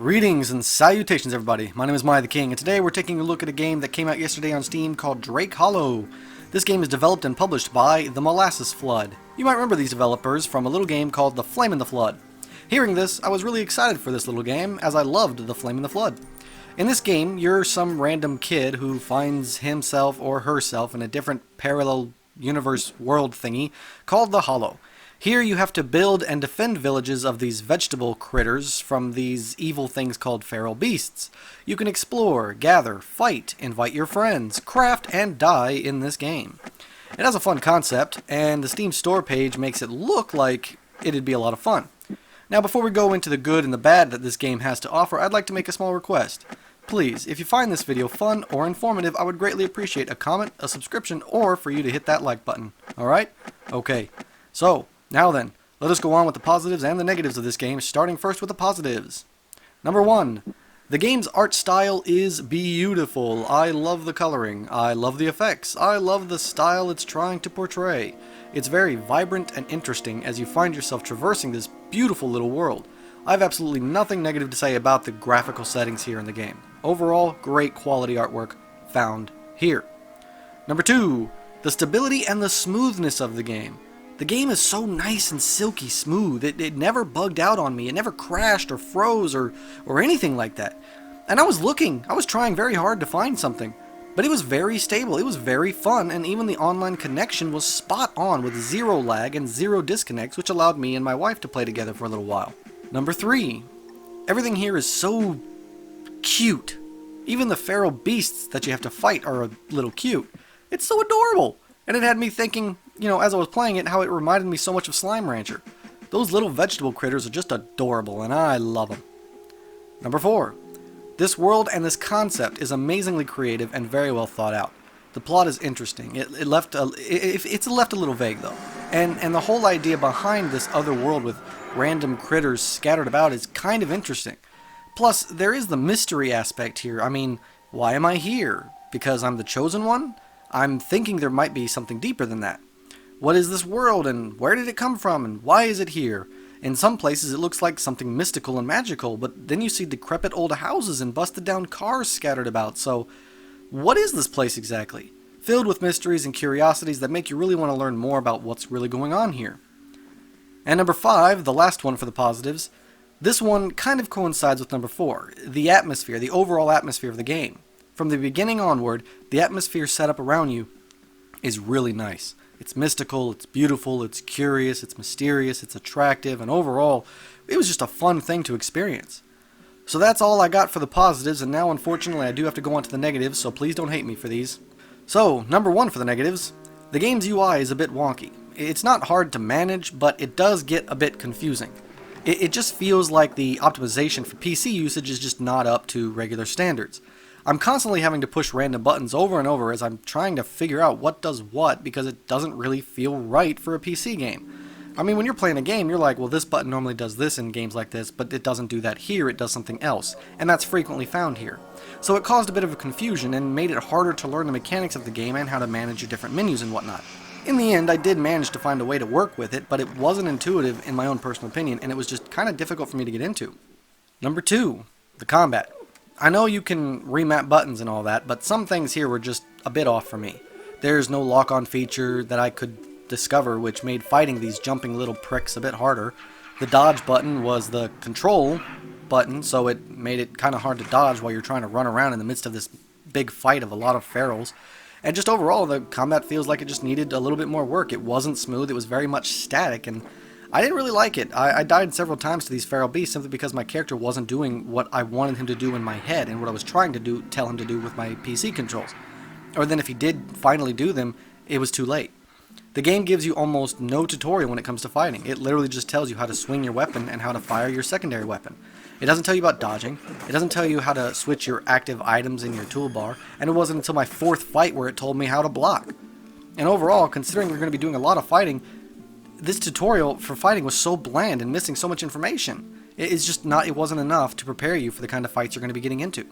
Greetings and salutations, everybody. My name is MiAh the King, and today we're taking a look at a game that came out yesterday on Steam called Drake Hollow. This game is developed and published by the Molasses Flood. You might remember these developers from a little game called The Flame in the Flood. Hearing this, I was really excited for this little game, as I loved The Flame in the Flood. In this game, you're some random kid who finds himself or herself in a different parallel universe world thingy called the Hollow. Here you have to build and defend villages of these vegetable critters from these evil things called feral beasts. You can explore, gather, fight, invite your friends, craft, and die in this game. It has a fun concept, and the Steam store page makes it look like it'd be a lot of fun. Now before we go into the good and the bad that this game has to offer, I'd like to make a small request. Please, if you find this video fun or informative, I would greatly appreciate a comment, a subscription, or for you to hit that like button. Alright? Okay. So, now then, let us go on with the positives and the negatives of this game, starting first with the positives. Number 1. The game's art style is beautiful. I love the coloring. I love the effects. I love the style it's trying to portray. It's very vibrant and interesting as you find yourself traversing this beautiful little world. I have absolutely nothing negative to say about the graphical settings here in the game. Overall, great quality artwork found here. Number 2. The stability and the smoothness of the game. The game is so nice and silky smooth. It never bugged out on me. It never crashed or froze or anything like that. And I was trying very hard to find something. But it was very stable. It was very fun, and even the online connection was spot on with zero lag and zero disconnects, which allowed me and my wife to play together for a little while. Number 3. Everything here is so cute. Even the feral beasts that you have to fight are a little cute. It's so adorable. And it had me thinking, as I was playing it, how it reminded me so much of Slime Rancher. Those little vegetable critters are just adorable, and I love them. Number 4. This world and this concept is amazingly creative and very well thought out. The plot is interesting. It's left a little vague, though. And the whole idea behind this other world with random critters scattered about is kind of interesting. Plus, there is the mystery aspect here. I mean, why am I here? Because I'm the chosen one? I'm thinking there might be something deeper than that. What is this world, and where did it come from, and why is it here? In some places it looks like something mystical and magical, but then you see decrepit old houses and busted down cars scattered about, so what is this place exactly? Filled with mysteries and curiosities that make you really want to learn more about what's really going on here. And number 5, the last one for the positives, this one kind of coincides with number 4, the atmosphere, the overall atmosphere of the game. From the beginning onward, the atmosphere set up around you is really nice. It's mystical, it's beautiful, it's curious, it's mysterious, it's attractive, and overall, it was just a fun thing to experience. So that's all I got for the positives, and now unfortunately I do have to go on to the negatives, so please don't hate me for these. So, number 1 for the negatives, the game's UI is a bit wonky. It's not hard to manage, but it does get a bit confusing. It just feels like the optimization for PC usage is just not up to regular standards. I'm constantly having to push random buttons over and over as I'm trying to figure out what does what because it doesn't really feel right for a PC game. I mean, when you're playing a game, you're like, well, this button normally does this in games like this, but it doesn't do that here, it does something else, and that's frequently found here. So it caused a bit of a confusion and made it harder to learn the mechanics of the game and how to manage your different menus and whatnot. In the end, I did manage to find a way to work with it, but it wasn't intuitive in my own personal opinion, and it was just kind of difficult for me to get into. Number 2, the combat. I know you can remap buttons and all that, but some things here were just a bit off for me. There's no lock-on feature that I could discover, which made fighting these jumping little pricks a bit harder. The dodge button was the control button, so it made it kind of hard to dodge while you're trying to run around in the midst of this big fight of a lot of ferals. And just overall, the combat feels like it just needed a little bit more work. It wasn't smooth, it was very much static, and I didn't really like it. I died several times to these feral beasts simply because my character wasn't doing what I wanted him to do in my head and what I was trying to tell him to do with my PC controls. Or then if he did finally do them, it was too late. The game gives you almost no tutorial when it comes to fighting. It literally just tells you how to swing your weapon and how to fire your secondary weapon. It doesn't tell you about dodging, it doesn't tell you how to switch your active items in your toolbar, and it wasn't until my 4th fight where it told me how to block. And overall, considering you're going to be doing a lot of fighting, this tutorial for fighting was so bland and missing so much information. It wasn't enough to prepare you for the kind of fights you're going to be getting into.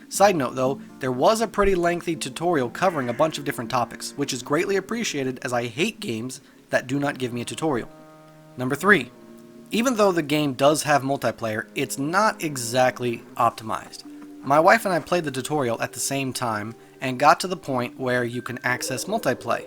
Side note though, there was a pretty lengthy tutorial covering a bunch of different topics, which is greatly appreciated as I hate games that do not give me a tutorial. Number 3. Even though the game does have multiplayer, it's not exactly optimized. My wife and I played the tutorial at the same time and got to the point where you can access multiplayer.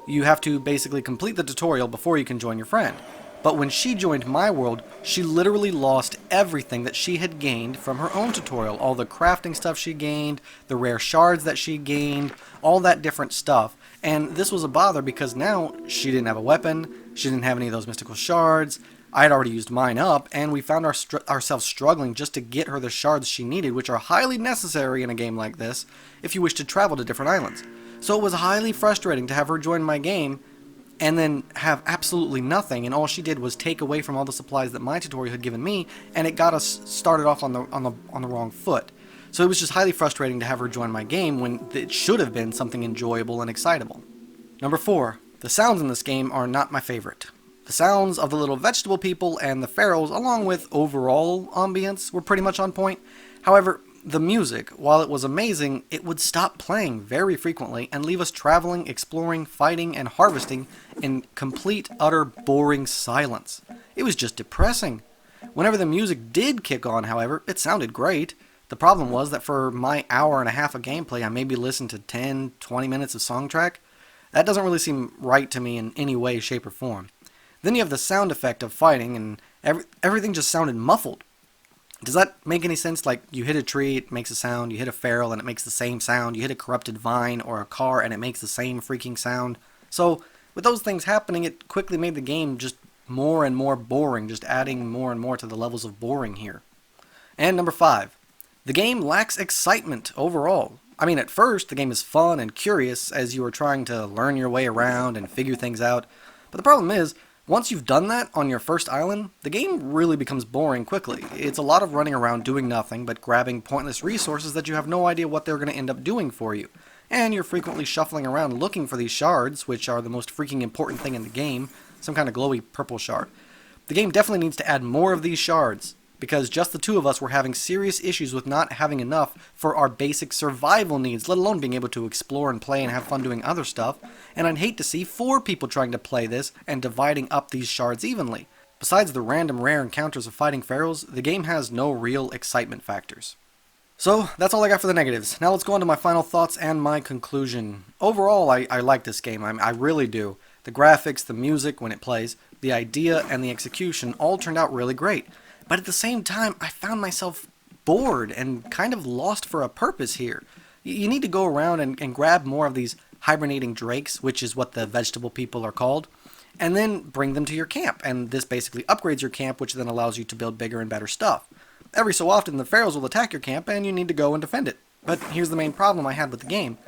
You have to basically complete the tutorial before you can join your friend. But when she joined my world, she literally lost everything that she had gained from her own tutorial. All the crafting stuff she gained, the rare shards that she gained, all that different stuff. And this was a bother because now she didn't have a weapon, she didn't have any of those mystical shards. I had already used mine up, and we found ourselves struggling just to get her the shards she needed, which are highly necessary in a game like this if you wish to travel to different islands. So it was highly frustrating to have her join my game and then have absolutely nothing, and all she did was take away from all the supplies that my tutorial had given me, and it got us started off on the wrong foot. So it was just highly frustrating to have her join my game when it should have been something enjoyable and excitable. Number 4. The sounds in this game are not my favorite. The sounds of the little vegetable people and the pharaohs, along with overall ambience, were pretty much on point. However, the music, while it was amazing, it would stop playing very frequently and leave us traveling, exploring, fighting, and harvesting in complete, utter, boring silence. It was just depressing. Whenever the music did kick on, however, it sounded great. The problem was that for my hour and a half of gameplay, I maybe listened to 10, 20 minutes of song track. That doesn't really seem right to me in any way, shape, or form. Then you have the sound effect of fighting, and everything just sounded muffled. Does that make any sense? Like, you hit a tree, it makes a sound. You hit a feral, and it makes the same sound. You hit a corrupted vine or a car, and it makes the same freaking sound. So, with those things happening, it quickly made the game just more and more boring, just adding more and more to the levels of boring here. And number 5. The game lacks excitement overall. I mean, at first, the game is fun and curious as you are trying to learn your way around and figure things out. But the problem is, once you've done that on your first island, the game really becomes boring quickly. It's a lot of running around doing nothing but grabbing pointless resources that you have no idea what they're going to end up doing for you. And you're frequently shuffling around looking for these shards, which are the most freaking important thing in the game, some kind of glowy purple shard. The game definitely needs to add more of these shards, because just the two of us were having serious issues with not having enough for our basic survival needs, let alone being able to explore and play and have fun doing other stuff, and I'd hate to see 4 people trying to play this and dividing up these shards evenly. Besides the random rare encounters of fighting pharaohs, the game has no real excitement factors. So, that's all I got for the negatives. Now let's go on to my final thoughts and my conclusion. Overall, I like this game. I really do. The graphics, the music when it plays, the idea, and the execution all turned out really great. But at the same time, I found myself bored and kind of lost for a purpose here. You need to go around and grab more of these hibernating drakes, which is what the vegetable people are called, and then bring them to your camp. And this basically upgrades your camp, which then allows you to build bigger and better stuff. Every so often, the pharaohs will attack your camp, and you need to go and defend it. But here's the main problem I had with the game.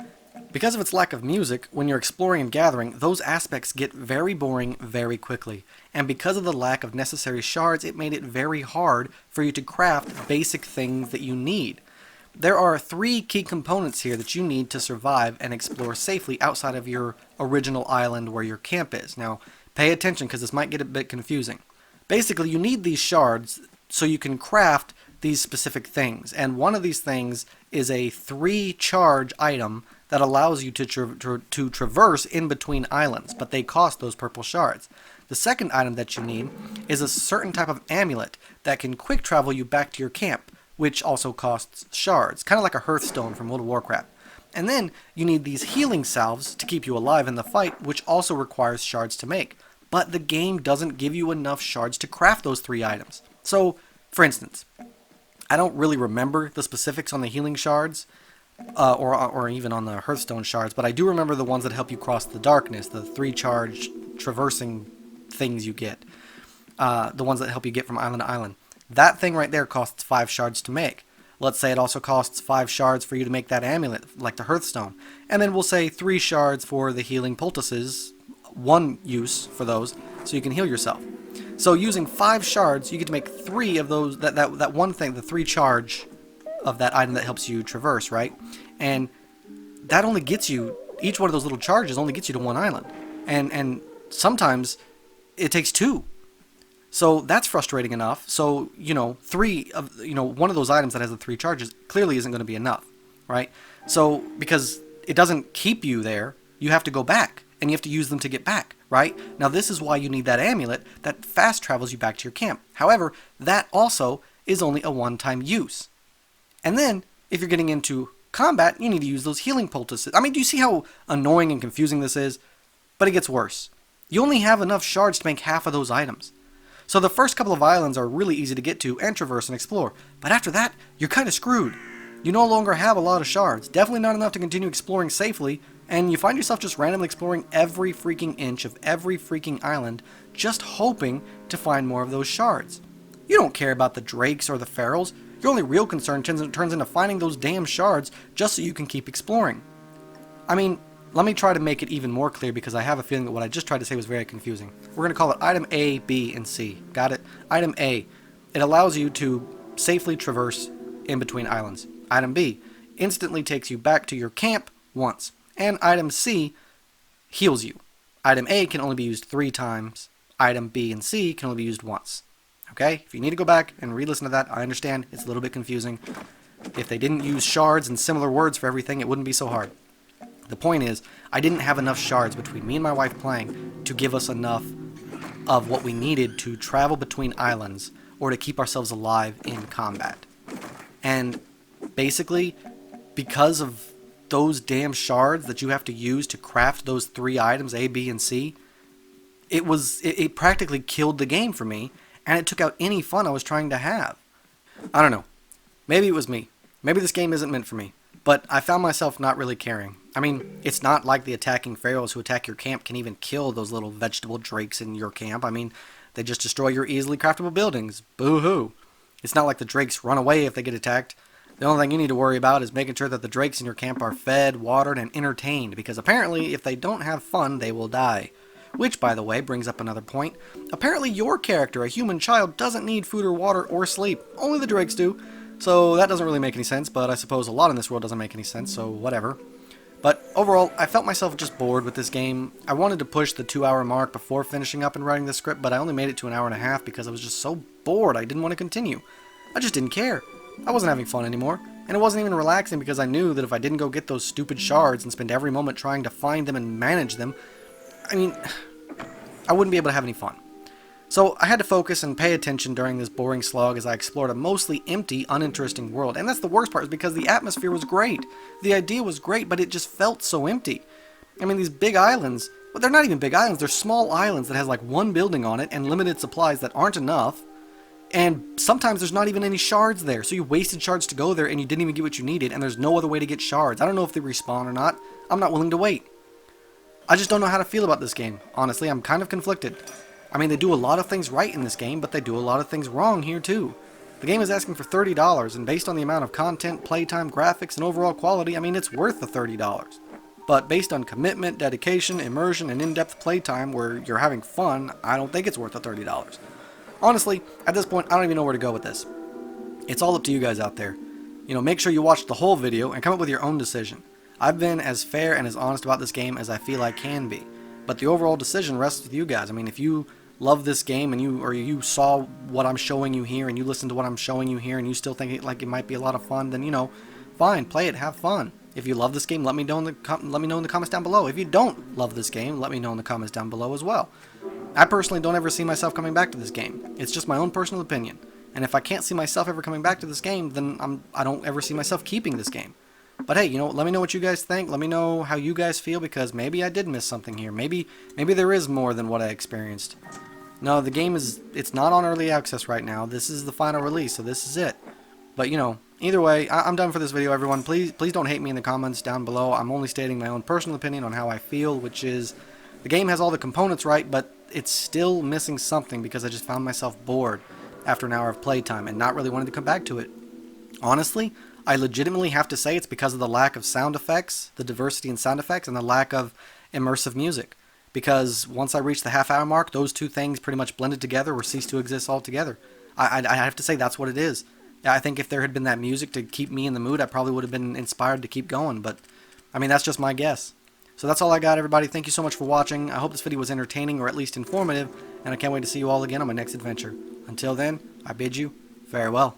Because of its lack of music, when you're exploring and gathering, those aspects get very boring very quickly. And because of the lack of necessary shards, it made it very hard for you to craft basic things that you need. There are 3 key components here that you need to survive and explore safely outside of your original island where your camp is. Now, pay attention because this might get a bit confusing. Basically, you need these shards so you can craft these specific things. And one of these things is a 3 charge item that allows you to traverse in between islands, but they cost those purple shards. The second item that you need is a certain type of amulet that can quick travel you back to your camp, which also costs shards, kind of like a Hearthstone from World of Warcraft. And then you need these healing salves to keep you alive in the fight, which also requires shards to make. But the game doesn't give you enough shards to craft those 3 items. So, for instance, I don't really remember the specifics on the healing shards, or even on the Hearthstone shards, but I do remember the ones that help you cross the darkness, the 3 charge traversing things you get, the ones that help you get from island to island. That thing right there costs 5 shards to make. Let's say it also costs 5 shards for you to make that amulet, like the Hearthstone. And then we'll say 3 shards for the healing poultices, 1 use for those, so you can heal yourself. So using 5 shards, you get to make 3 of those, that one thing, the 3 charge of that item that helps you traverse, right? And that only gets you, each one of those little charges only gets you to 1 island. And sometimes it takes 2. So that's frustrating enough. So, 3 of, one of those items that has the 3 charges clearly isn't going to be enough, right? So, because it doesn't keep you there, you have to go back, and you have to use them to get back, right? Now this is why you need that amulet that fast travels you back to your camp. However, that also is only a one-time use. And then, if you're getting into combat, you need to use those healing poultices. I mean, do you see how annoying and confusing this is? But it gets worse. You only have enough shards to make half of those items. So the first couple of islands are really easy to get to and traverse and explore. But after that, you're kind of screwed. You no longer have a lot of shards. Definitely not enough to continue exploring safely. And you find yourself just randomly exploring every freaking inch of every freaking island, just hoping to find more of those shards. You don't care about the drakes or the pharaohs. Your only real concern turns into finding those damn shards just so you can keep exploring. I mean, let me try to make it even more clear because I have a feeling that what I just tried to say was very confusing. We're going to call it item A, B, and C. Got it? Item A, it allows you to safely traverse in between islands. Item B, instantly takes you back to your camp once. And item C, heals you. Item A can only be used 3 times. Item B and C can only be used once. Okay? If you need to go back and re-listen to that, I understand it's a little bit confusing. If they didn't use shards and similar words for everything, it wouldn't be so hard. The point is, I didn't have enough shards between me and my wife playing to give us enough of what we needed to travel between islands or to keep ourselves alive in combat. And basically, because of those damn shards that you have to use to craft those 3 items, A, B, and C, it practically killed the game for me, and it took out any fun I was trying to have. I don't know. Maybe it was me. Maybe this game isn't meant for me. But I found myself not really caring. I mean, it's not like the attacking pharaohs who attack your camp can even kill those little vegetable drakes in your camp. I mean, they just destroy your easily craftable buildings. Boo-hoo. It's not like the drakes run away if they get attacked. The only thing you need to worry about is making sure that the drakes in your camp are fed, watered, and entertained, because apparently if they don't have fun, they will die. Which, by the way, brings up another point. Apparently your character, a human child, doesn't need food or water or sleep. Only the drakes do. So that doesn't really make any sense, but I suppose a lot in this world doesn't make any sense, so whatever. But overall, I felt myself just bored with this game. I wanted to push the 2-hour mark before finishing up and writing the script, but I only made it to an hour and a half because I was just so bored I didn't want to continue. I just didn't care. I wasn't having fun anymore, and it wasn't even relaxing because I knew that if I didn't go get those stupid shards and spend every moment trying to find them and manage them, I mean, I wouldn't be able to have any fun. So I had to focus and pay attention during this boring slog as I explored a mostly empty, uninteresting world. And that's the worst part, is because the atmosphere was great. The idea was great, but it just felt so empty. I mean, these big islands, well, they're not even big islands, they're small islands that has like 1 building on it and limited supplies that aren't enough. And sometimes there's not even any shards there, so you wasted shards to go there and you didn't even get what you needed, and there's no other way to get shards. I don't know if they respawn or not. I'm not willing to wait. I just don't know how to feel about this game. Honestly, I'm kind of conflicted. I mean, they do a lot of things right in this game, but they do a lot of things wrong here too. The game is asking for $30, and based on the amount of content, playtime, graphics, and overall quality, I mean, it's worth the $30. But based on commitment, dedication, immersion, and in-depth playtime where you're having fun, I don't think it's worth the $30. Honestly, at this point, I don't even know where to go with this. It's all up to you guys out there. You know, make sure you watch the whole video and come up with your own decision. I've been as fair and as honest about this game as I feel I can be. But the overall decision rests with you guys. I mean, if you love this game and you saw what I'm showing you here and you listen to what I'm showing you here and you still think it might be a lot of fun, then, you know, fine, play it, have fun. If you love this game, let me know in the comments down below. If you don't love this game, let me know in the comments down below as well. I personally don't ever see myself coming back to this game. It's just my own personal opinion. And if I can't see myself ever coming back to this game, then I don't ever see myself keeping this game. But hey, you know, let me know what you guys think. Let me know how you guys feel, because maybe I did miss something here. Maybe there is more than what I experienced. No, the game it's not on early access right now. This is the final release, so this is it. But, you know, either way, I'm done for this video, everyone. Please don't hate me in the comments down below. I'm only stating my own personal opinion on how I feel, which is the game has all the components right, but it's still missing something because I just found myself bored after an hour of playtime and not really wanting to come back to it. Honestly, I legitimately have to say it's because of the lack of sound effects, the diversity in sound effects, and the lack of immersive music. Because once I reached the half-hour mark, those two things pretty much blended together or ceased to exist altogether. I have to say that's what it is. I think if there had been that music to keep me in the mood, I probably would have been inspired to keep going. But, I mean, that's just my guess. So that's all I got, everybody. Thank you so much for watching. I hope this video was entertaining or at least informative, and I can't wait to see you all again on my next adventure. Until then, I bid you farewell.